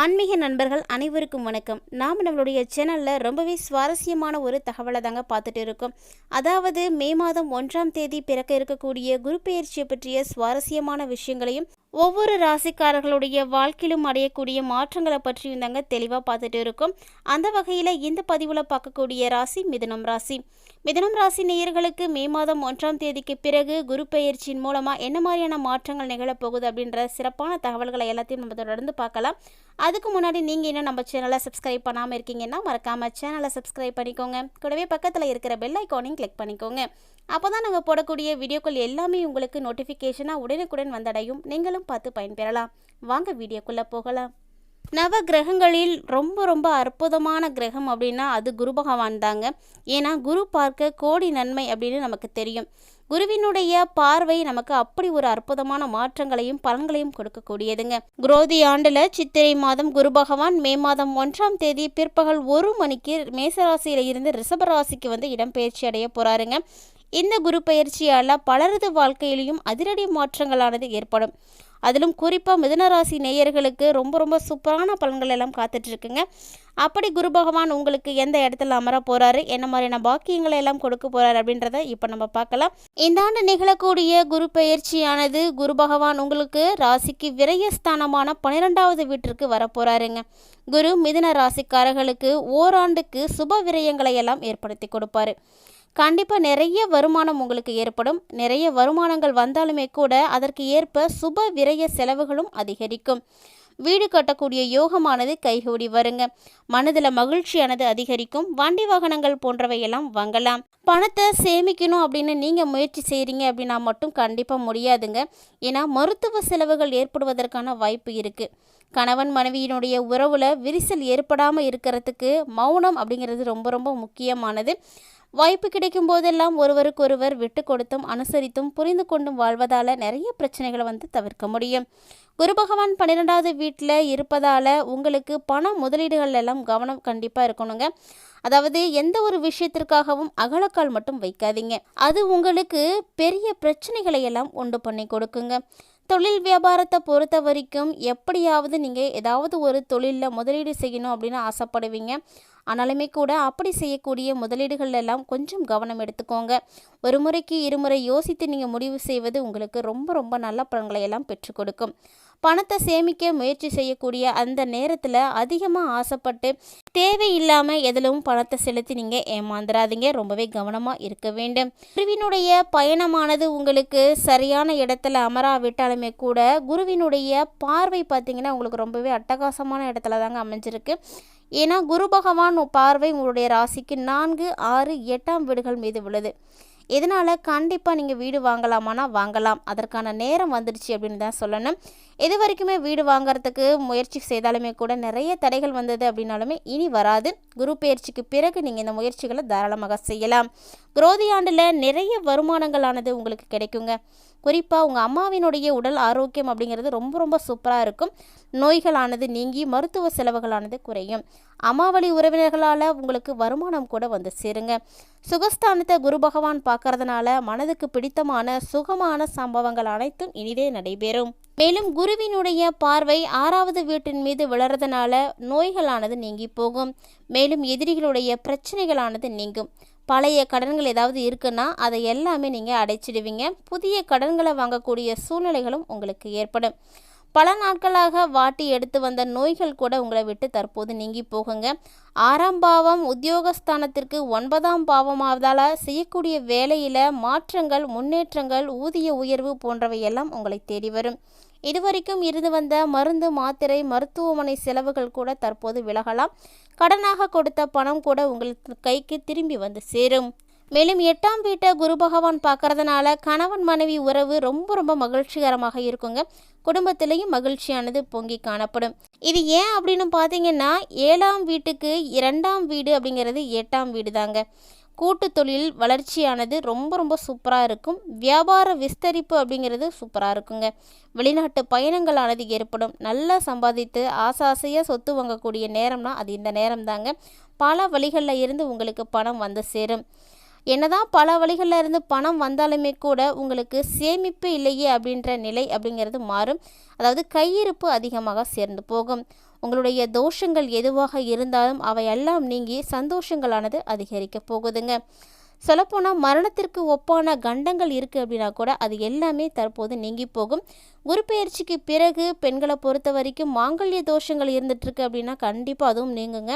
ஆன்மீக நண்பர்கள் அனைவருக்கும் வணக்கம். நாம் நம்மளுடைய சேனலில் ரொம்பவே சுவாரஸ்யமான ஒரு தகவலை தாங்க பார்த்துட்டு இருக்கோம். அதாவது மே மாதம் 1ஆம் தேதி பிறக்க இருக்கக்கூடிய குரு பெயர்ச்சியை பற்றிய சுவாரஸ்யமான விஷயங்களையும் ஒவ்வொரு ராசிக்காரர்களுடைய வாழ்க்கையிலும் அடையக்கூடிய மாற்றங்களை பற்றியும் தாங்க தெளிவாக பார்த்துட்டு இருக்கோம். அந்த வகையில் இந்த பதிவில் பார்க்கக்கூடிய ராசி மிதுனம் ராசி. மிதுனம் ராசி நேயர்களுக்கு மே மாதம் 1ஆம் தேதிக்கு பிறகு குரு பெயர்ச்சியின் மூலமாக என்ன மாதிரியான மாற்றங்கள் நிகழப்போகுது அப்படின்ற சிறப்பான தகவல்களை எல்லாத்தையும் நம்ம தொடர்ந்து பார்க்கலாம். அதுக்கு முன்னாடி நீங்கள் இன்னும் நம்ம சேனலை சப்ஸ்கிரைப் பண்ணாமல் இருக்கீங்கன்னா மறக்காமல் சேனலை சப்ஸ்கிரைப் பண்ணிக்கோங்க. கூடவே பக்கத்தில் இருக்கிற பெல் ஐக்கானையும் கிளிக் பண்ணிக்கோங்க. அப்போ தான் நாங்கள் போடக்கூடிய வீடியோக்கள் எல்லாமே உங்களுக்கு நோட்டிஃபிகேஷனாக உடனுக்குடன் வந்தடையும். நீங்களும் பார்த்து பயன்பெறலாம். வாங்க வீடியோக்குள்ளே போகலாம். நவ கிரகங்களில் ரொம்ப அற்புதமான கிரகம் அப்படின்னா அது குரு பகவான் தாங்க. ஏன்னா குரு பார்க்க கோடி நன்மை அப்படின்னு நமக்கு தெரியும். குருவினுடைய பார்வை நமக்கு அப்படி ஒரு அற்புதமான மாற்றங்களையும் பலன்களையும் கொடுக்கக்கூடியதுங்க. குரோதி ஆண்டுல சித்திரை மாதம் குரு பகவான் மே மாதம் 1ஆம் தேதி பிற்பகல் 1 மணிக்கு மேசராசியில இருந்து ரிஷபராசிக்கு வந்து இடம்பெயர்ச்சி அடைய போறாருங்க. இந்த குரு பயிற்சியால் பலரது வாழ்க்கையிலையும் அதிரடி மாற்றங்களானது ஏற்படும். அதிலும் குறிப்பாக மிதுனராசி நேயர்களுக்கு ரொம்ப சூப்பரான பலன்கள் எல்லாம் காத்துட்ருக்குங்க. அப்படி குரு பகவான் உங்களுக்கு எந்த இடத்துல அமர போகிறாரு, என்ன மாதிரியான பாக்கியங்களை எல்லாம் கொடுக்க போகிறாரு அப்படின்றத இப்போ நம்ம பார்க்கலாம். இந்த ஆண்டு நிகழக்கூடிய குரு பெயர்ச்சியானது குரு பகவான் உங்களுக்கு ராசிக்கு விரயஸ்தானமான 12வது வீட்டிற்கு வரப்போகிறாருங்க. குரு மிதுன ராசிக்காரர்களுக்கு ஓராண்டுக்கு சுப விரயங்களை எல்லாம் ஏற்படுத்தி கொடுப்பாரு. கண்டிப்பாக நிறைய வருமானம் உங்களுக்கு ஏற்படும். நிறைய வருமானங்கள் வந்தாலுமே கூட அதற்கு ஏற்ப சுப விரய செலவுகளும் அதிகரிக்கும். வீடு கட்டக்கூடிய யோகமானது கைகூடி வருங்க. மனதில் மகிழ்ச்சியானது அதிகரிக்கும். வண்டி வாகனங்கள் போன்றவையெல்லாம் வாங்கலாம். பணத்தை சேமிக்கணும் அப்படின்னு நீங்கள் முயற்சி செய்கிறீங்க அப்படின்னா மட்டும் கண்டிப்பாக முடியாதுங்க. ஏன்னா மருத்துவ செலவுகள் ஏற்படுவதற்கான வாய்ப்பு இருக்குது. கணவன் மனைவியினுடைய உறவில் விரிசல் ஏற்படாமல் இருக்கிறதுக்கு மௌனம் அப்படிங்கிறது ரொம்ப முக்கியமானது. வாய்ப்பு கிடைக்கும் போதெல்லாம் ஒருவருக்கொருவர் விட்டு கொடுத்தும் அனுசரித்தும் புரிந்து கொண்டும் வாழ்வதால் நிறைய பிரச்சனைகளை வந்து தவிர்க்க முடியும். குரு பகவான் 12வது வீட்டில் இருப்பதால் உங்களுக்கு பண முதலீடுகள் எல்லாம் கவனம் கண்டிப்பாக இருக்கணுங்க. அதாவது எந்த ஒரு விஷயத்திற்காகவும் அகலக்கால் மட்டும் வைக்காதீங்க. அது உங்களுக்கு பெரிய பிரச்சனைகளை எல்லாம் உண்டு பண்ணி கொடுக்குங்க. தொழில் வியாபாரத்தை பொறுத்த வரைக்கும் எப்படியாவது நீங்கள் ஏதாவது ஒரு தொழிலில் முதலீடு செய்யணும் அப்படின்னு ஆசைப்படுவீங்க. ஆனாலுமே கூட அப்படி செய்யக்கூடிய முதலீடுகள் எல்லாம் கொஞ்சம் கவனம் எடுத்துக்கோங்க. ஒரு முறைக்கு இருமுறை யோசித்து நீங்கள் முடிவு செய்வது உங்களுக்கு ரொம்ப நல்ல பலன்களை எல்லாம் பெற்றுக் கொடுக்கும். பணத்தை சேமிக்க முயற்சி செய்யக்கூடிய அந்த நேரத்தில் அதிகமாக ஆசைப்பட்டு தேவையில்லாமல் எதிலும் பணத்தை செலுத்தி நீங்கள் ஏமாந்துடாதீங்க. ரொம்பவே கவனமாக இருக்க வேண்டும். குருவினுடைய பயணமானது உங்களுக்கு சரியான இடத்துல அமராவிட்டாலுமே கூட குருவினுடைய பார்வை பார்த்திங்கன்னா உங்களுக்கு ரொம்பவே அட்டகாசமான இடத்துல தாங்க அமைஞ்சிருக்கு. ஏன்னா குரு பகவான் பார்வை உங்களுடைய ராசிக்கு 4, 6, 8ஆம் வீடுகள் மீது விழுது. இதனால் கண்டிப்பாக நீங்கள் வீடு வாங்கலாமானா வாங்கலாம். அதற்கான நேரம் வந்துடுச்சு அப்படின்னு தான் சொல்லணும். இது வரைக்குமே வீடு வாங்கிறதுக்கு முயற்சி செய்தாலுமே கூட நிறைய தடைகள் வந்தது அப்படின்னாலுமே இனி வராது. குரு பெயர்ச்சிக்கு பிறகு நீங்கள் இந்த முயற்சிகளை தாராளமாக செய்யலாம். குரோதி ஆண்டில் நிறைய வருமானங்களானது உங்களுக்கு கிடைக்குங்க. குறிப்பாக உங்கள் அம்மாவினுடைய உடல் ஆரோக்கியம் அப்படிங்கிறது ரொம்ப சூப்பராக இருக்கும். நோய்களானது நீங்கி மருத்துவ செலவுகளானது குறையும். அம்மாவளி உறவினர்களால் உங்களுக்கு வருமானம் கூட வந்து சேருங்க. சுகஸ்தானத்தை குரு பகவான் பார்க்கறதுனால மனதுக்கு பிடித்தமான சுகமான சம்பவங்கள் அனைத்தும் இனிதே நடைபெறும். மேலும் குருவினுடைய பார்வை 6வது வீட்டின் மீது விழறதுனால நோய்களானது நீங்கி போகும். மேலும் எதிரிகளுடைய பிரச்சனைகளானது நீங்கும். பழைய கடன்கள் ஏதாவது இருக்குன்னா அதை எல்லாமே நீங்கள் அடைச்சிடுவீங்க. புதிய கடன்களை வாங்கக்கூடிய சூழ்நிலைகளும் உங்களுக்கு ஏற்படும். பல நாட்களாக வாட்டி எடுத்து வந்த நோய்கள் கூட உங்களை விட்டு தற்போது நீங்கி போகுங்க. 6ஆம் பாவம் உத்தியோகஸ்தானத்திற்கு 9ஆம் பாவமாவதால் செய்யக்கூடிய வேலையில் மாற்றங்கள், முன்னேற்றங்கள், ஊதிய உயர்வு போன்றவையெல்லாம் உங்களை தேடி வரும். இதுவரைக்கும் இருந்து வந்த மருந்து, மாத்திரை, மருத்துவமனை செலவுகள் கூட தற்போது விலகலாம். கடனாக கொடுத்த பணம் கூட உங்களுக்கு கைக்கு திரும்பி வந்து சேரும். மேலும் 8ஆம் வீட்டை குரு பகவான் பார்க்கறதுனால கணவன் மனைவி உறவு ரொம்ப மகிழ்ச்சிகரமாக இருக்குங்க. குடும்பத்திலையும் மகிழ்ச்சியானது பொங்கி காணப்படும். இது ஏன் அப்படின்னு பார்த்தீங்கன்னா 7ஆம் வீட்டுக்கு 2ஆம் வீடு அப்படிங்கிறது 8ஆம் வீடு தாங்க. கூட்டு தொழில் வளர்ச்சியானது ரொம்ப சூப்பராக இருக்கும். வியாபார விஸ்தரிப்பு அப்படிங்கிறது சூப்பராக இருக்குங்க. வெளிநாட்டு பயணங்களானது ஏற்படும். நல்லா சம்பாதித்து ஆசையாக சொத்து வாங்கக்கூடிய நேரம்னா அது இந்த நேரம் தாங்க. பல வழிகளில் இருந்து உங்களுக்கு பணம் வந்து சேரும். என்னதான் பல வழிகளில் இருந்து பணம் வந்தாலுமே கூட உங்களுக்கு சேமிப்பு இல்லையே அப்படின்ற நிலை அப்படிங்கிறது மாறும். அதாவது கையிருப்பு அதிகமாக சேர்ந்து போகும். உங்களுடைய தோஷங்கள் எதுவாக இருந்தாலும் அவையெல்லாம் நீங்கி சந்தோஷங்களானது அதிகரிக்க போகுதுங்க. சொல்லப்போனால் மரணத்திற்கு ஒப்பான கண்டங்கள் இருக்குது அப்படின்னா கூட அது எல்லாமே தற்போது நீங்கி போகும். குரு பெயர்ச்சிக்கு பிறகு பெண்களை பொறுத்த வரைக்கும் மாங்கல்ய தோஷங்கள் இருந்துகிட்ருக்கு அப்படின்னா கண்டிப்பாக அதுவும் நீங்குங்க.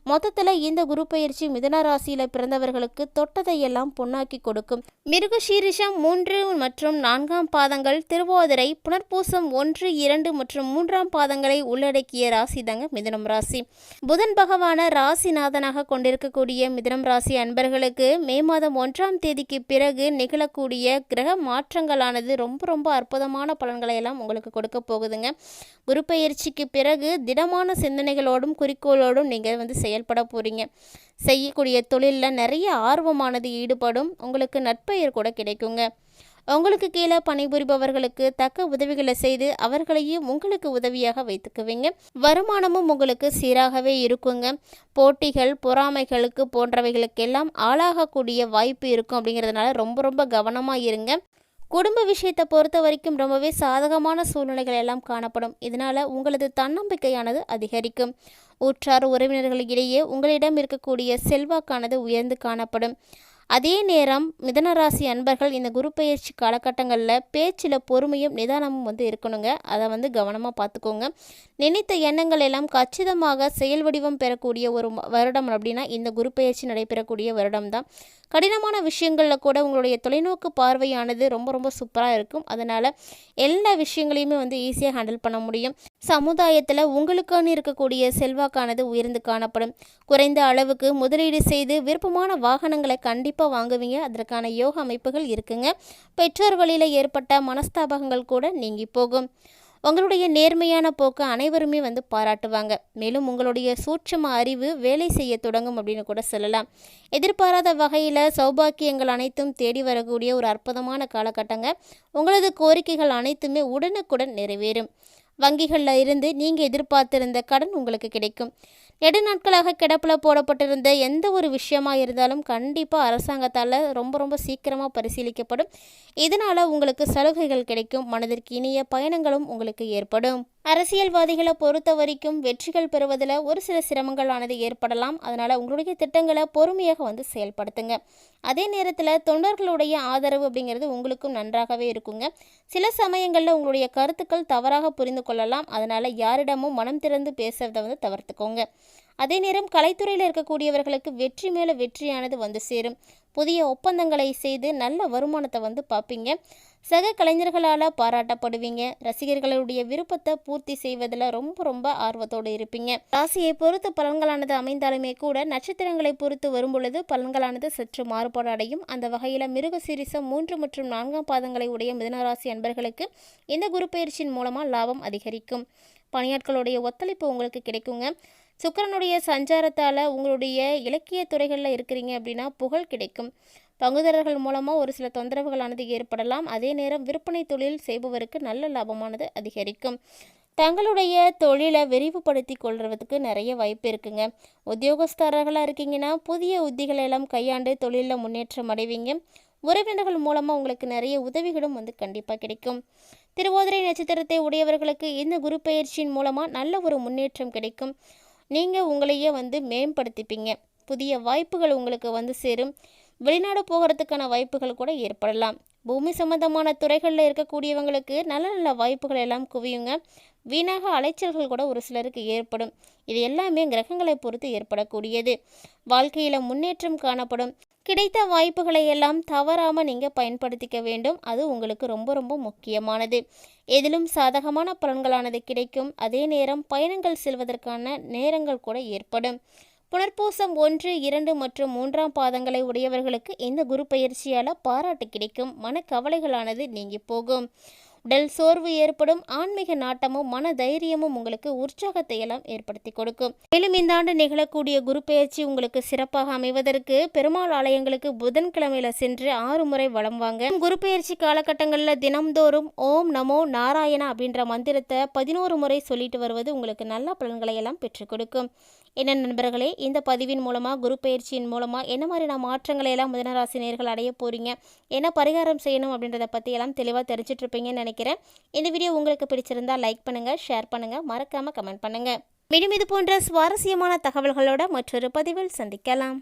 மொத்தத்தில் இந்த குரு பெயர்ச்சி மிதுன ராசியில் பிறந்தவர்களுக்கு தொட்டதையெல்லாம் பொன்னாக்கி கொடுக்கும். மிருகசீரிஷம் 3 மற்றும் 4ஆம் பாதங்கள், திருவாதிரை, புனர்பூசம் 1, 2 மற்றும் 3ஆம் பாதங்களை உள்ளடக்கிய ராசி தாங்க மிதுனம் ராசி. புதன் பகவான ராசிநாதனாக கொண்டிருக்கக்கூடிய மிதுனம் ராசி அன்பர்களுக்கு மே மாதம் 1ஆம் தேதிக்கு பிறகு நிகழக்கூடிய கிரக மாற்றங்களானது ரொம்ப ரொம்ப அற்புதமான பலன்களை எல்லாம் உங்களுக்கு கொடுக்க போகுதுங்க. குரு பெயர்ச்சிக்கு பிறகு திடமான சிந்தனைகளோடும் குறிக்கோளோடும் நீங்கள் செயல்பட போகிறீங்க. செய்யக்கூடிய தொழிலில் நிறைய ஆர்வமானது ஈடுபடும். உங்களுக்கு நற்பெயர் கூட கிடைக்குங்க. உங்களுக்கு கீழே பணிபுரிபவர்களுக்கு தக்க உதவிகளை செய்து அவர்களையும் உங்களுக்கு உதவியாக வைத்துக்குவீங்க. வருமானமும் உங்களுக்கு சீராகவே இருக்குங்க. போட்டிகள், பொறாமைகளுக்கு போன்றவைகளுக்கெல்லாம் ஆளாகக்கூடிய வாய்ப்பு இருக்கும். அப்படிங்கிறதுனால ரொம்ப ரொம்ப கவனமாக இருங்க. குடும்ப விஷயத்தை பொறுத்த வரைக்கும் ரொம்பவே சாதகமான சூழ்நிலைகள் எல்லாம் காணப்படும். இதனால் உங்களது தன்னம்பிக்கையானது அதிகரிக்கும். உற்றார் உறவினர்களிடையே உங்களிடம் இருக்கக்கூடிய செல்வாக்கானது உயர்ந்து காணப்படும். அதே நேரம் மிதனராசி அன்பர்கள் இந்த குரு பெயர்ச்சி காலகட்டங்களில் பேச்சில் பொறுமையும் நிதானமும் இருக்கணுங்க. அதை கவனமாக பார்த்துக்கோங்க. நினைத்த எண்ணங்கள் எல்லாம் கச்சிதமாக செயல் வடிவம் பெறக்கூடிய ஒரு வருடம் அப்படின்னா இந்த குரு பெயர்ச்சி நடைபெறக்கூடிய வருடம் தான். கடினமான விஷயங்களில் கூட உங்களுடைய தொலைநோக்கு பார்வையானது ரொம்ப ரொம்ப சூப்பராக இருக்கும். அதனால் எல்லா விஷயங்களையுமே ஈஸியாக ஹேண்டில் பண்ண முடியும். சமுதாயத்தில் உங்களுக்கான இருக்கக்கூடிய செல்வாக்கானது உயர்ந்து காணப்படும். குறைந்த அளவுக்கு முதலீடு செய்து விருப்பமான வாகனங்களை கண்டிப்பாக வாங்குவீங்க. அதற்கான யோக அமைப்புகள் இருக்குங்க. பெற்றோர் வழியில் ஏற்பட்ட மனஸ்தாபங்கள் கூட நீங்கி போகும். உங்களுடைய நேர்மையான போக்கு அனைவருமே பாராட்டுவாங்க. மேலும் உங்களுடைய சூட்சம அறிவு வேலை செய்ய தொடங்கும் அப்படின்னு கூட சொல்லலாம். எதிர்பாராத வகையில் சௌபாக்கியங்கள் அனைத்தும் தேடி வரக்கூடிய ஒரு அற்புதமான காலகட்டங்க. உங்களது கோரிக்கைகள் அனைத்துமே உடனுக்குடன் நிறைவேறும். வங்கிகளில் இருந்து நீங்கள் எதிர்பார்த்திருந்த கடன் உங்களுக்கு கிடைக்கும். நெடுநாட்களாக கிடப்பில் போடப்பட்டிருந்த எந்த ஒரு விஷயமா இருந்தாலும் கண்டிப்பாக அரசாங்கத்தால் ரொம்ப ரொம்ப சீக்கிரமாக பரிசீலிக்கப்படும். இதனால் உங்களுக்கு சலுகைகள் கிடைக்கும். மனதிற்கு இனிய பயணங்களும் உங்களுக்கு ஏற்படும். அரசியல்வாதிகளை பொறுத்த வரைக்கும் வெற்றிகள் பெறுவதில் ஒரு சில சிரமங்களானது ஏற்படலாம். அதனால் உங்களுடைய திட்டங்களை பொறுமையாக செயல்படுத்துங்க. அதே நேரத்தில் தொண்டர்களுடைய ஆதரவு அப்படிங்கிறது உங்களுக்கும் நன்றாகவே இருக்குங்க. சில சமயங்களில் உங்களுடைய கருத்துக்கள் தவறாக புரிந்து கொள்ளலாம். அதனால் யாரிடமும் மனம் திறந்து பேசுறதை தவிர்த்துக்கோங்க. அதே நேரம் கலைத்துறையில் இருக்கக்கூடியவர்களுக்கு வெற்றி மேலே வெற்றியானது சேரும். புதிய ஒப்பந்தங்களை செய்து நல்ல வருமானத்தை பார்ப்பீங்க. சக கலைஞர்களால் பாராட்டப்படுவீங்க. ரசிகர்களுடைய விருப்பத்தை பூர்த்தி செய்வதில் ரொம்ப ரொம்ப ஆர்வத்தோடு இருப்பீங்க. ராசியை பொறுத்து பலன்களானது அமைந்தாலுமே கூட நட்சத்திரங்களை பொறுத்து வரும்பொழுது பலன்களானது சற்று மாறுபாடு அடையும். அந்த வகையில் மிருகசீரிஷம் 3 மற்றும் 4ஆம் பாதங்களை உடைய மிதுனராசி அன்பர்களுக்கு இந்த குரு பெயர்ச்சியின் மூலமாக லாபம் அதிகரிக்கும். பணியாட்களுடைய ஒத்துழைப்பு உங்களுக்கு கிடைக்குங்க. சுக்கிரனுடைய சஞ்சாரத்தால் உங்களுடைய இலக்கிய துறைகளில் இருக்கிறீங்க அப்படின்னா புகழ் கிடைக்கும். பங்குதாரர்கள் மூலமாக ஒரு சில தொந்தரவுகளானது ஏற்படலாம். அதே நேரம் விற்பனை தொழில் செய்பவருக்கு நல்ல லாபமானது அதிகரிக்கும். தங்களுடைய தொழிலை விரிவுபடுத்தி கொள்வதற்கு நிறைய வாய்ப்பு இருக்குங்க. உத்தியோகஸ்தர்களாக இருக்கீங்கன்னா புதிய உத்திகளை எல்லாம் கையாண்டு தொழிலில் முன்னேற்றம் அடைவீங்க. உறவினர்கள் மூலமாக உங்களுக்கு நிறைய உதவிகளும் கண்டிப்பாக கிடைக்கும். திருவாதிரை நட்சத்திரத்தை உடையவர்களுக்கு இந்த குரு பெயர்ச்சியின் மூலமாக நல்ல ஒரு முன்னேற்றம் கிடைக்கும். நீங்கள் உங்களையே மேம்படுத்திப்பீங்க. புதிய வாய்ப்புகள் உங்களுக்கு சேரும். வெளிநாடு போகிறதுக்கான வாய்ப்புகள் கூட ஏற்படலாம். பூமி சம்பந்தமான துறைகளில் இருக்கக்கூடியவங்களுக்கு நல்ல நல்ல வாய்ப்புகள் எல்லாம் குவியுங்க. வீணாக அலைச்சல்கள் கூட ஒரு சிலருக்கு ஏற்படும். இது எல்லாமே கிரகங்களை பொறுத்து ஏற்படக்கூடியது. வாழ்க்கையில் முன்னேற்றம் காணப்படும். கிடைத்த வாய்ப்புகளை எல்லாம் தவறாமல் நீங்கள் பயன்படுத்திக்க வேண்டும். அது உங்களுக்கு ரொம்ப ரொம்ப முக்கியமானது. எதிலும் சாதகமான பலன்களானது கிடைக்கும். அதே நேரம் பயணங்கள் செல்வதற்கான நேரங்கள் கூட ஏற்படும். புனர்பூசம் 1, 2 மற்றும் 3ஆம் பாதங்களை உடையவர்களுக்கு இந்த குரு பெயர்ச்சியால் பாராட்டு கிடைக்கும். மனக்கவலைகளானது நீங்கி போகும். உடல் சோர்வு ஏற்படும். ஆன்மீக நாட்டமும் மன தைரியமும் உங்களுக்கு உற்சாகத்தை எல்லாம் ஏற்படுத்தி கொடுக்கும். மேலும் இந்த ஆண்டு நிகழக்கூடிய குரு பெயர்ச்சி உங்களுக்கு சிறப்பாக அமைவதற்கு பெருமாள் ஆலயங்களுக்கு புதன்கிழமையில சென்று 6 முறை வலம் வாங்க. குரு பெயர்ச்சி காலகட்டங்களில் தினம்தோறும் ஓம் நமோ நாராயணா அப்படின்ற மந்திரத்தை 11 முறை சொல்லிட்டு வருவது உங்களுக்கு நல்ல பலன்களை எல்லாம் பெற்றுக் கொடுக்கும். என்ன நண்பர்களே, இந்த பதிவின் மூலமாக குரு பெயர்ச்சியின் மூலமாக என்ன மாதிரியான மாற்றங்களை எல்லாம் மிதுனராசி நேயர்கள் அடைய போகிறீங்க, என்ன பரிகாரம் செய்யணும் அப்படின்றத பற்றி எல்லாம் தெளிவாக தெரிஞ்சிட்ருப்பீங்கன்னு நினைக்கிறேன். இந்த வீடியோ உங்களுக்கு பிடிச்சிருந்தால் லைக் பண்ணுங்கள், ஷேர் பண்ணுங்கள், மறக்காமல் கமெண்ட் பண்ணுங்கள். மேலும் இது போன்ற சுவாரஸ்யமான தகவல்களோட மற்றொரு பதிவில் சந்திக்கலாம்.